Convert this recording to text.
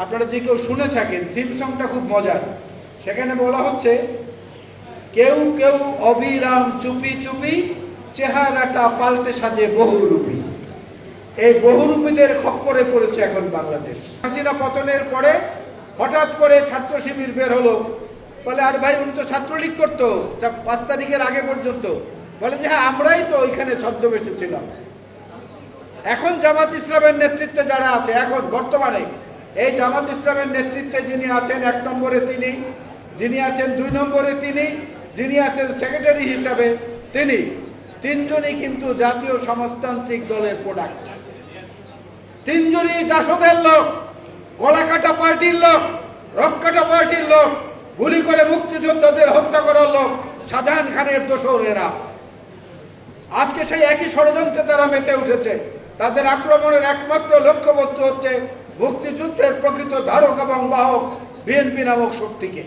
আপনারা যে কেউ শুনে থাকেন, থিম সংটা খুব মজার। সেখানে বলা হচ্ছে, কেউ কেউ অবিরাম চুপি চুপি, চেহারাটা পাল্টে সাজে বহুরূপী। এই বহুরূপীদের খপ্পরে পড়েছে এখন বাংলাদেশ। হাসিনা পতনের পরে হঠাৎ করে ছাত্র শিবির বের হলো, বলে আর ভাই উনি তো ছাত্রলীগ করতো 5 তারিখের আগে পর্যন্ত। বলে যে হ্যাঁ, আমরাই তো ওইখানে ছদ্মবেশে ছিলাম। এখন জামাত ইসলামের নেতৃত্বে যারা আছে, এখন বর্তমানে এই জামাত ইসলামের নেতৃত্বে যিনি আছেন 1 নম্বরে তিনি, যিনি আছেন 2 নম্বরে তিনি, যিনি আছেন সেক্রেটারি হিসাবে তিনি, 3 জনই কিন্তু জাতীয় সমাজতান্ত্রিক দলের প্রোডাক্ট। 3 জনই জাসদের লোক, গলাকাটা পার্টির লোক, রক্কাটা পার্টির লোক, গুলি করে মুক্তিযোদ্ধাদের হত্যা করার লোক, শাহজাহান খানের দোসর এরা। আজকে সেই একই ষড়যন্ত্রে তারা মেতে উঠেছে। তাদের আক্রমণের একমাত্র লক্ষ্যবস্তু হচ্ছে মুক্তিযুদ্ধের প্রকৃত ধারক এবং বাহক বিএনপি নামক শক্তিকে।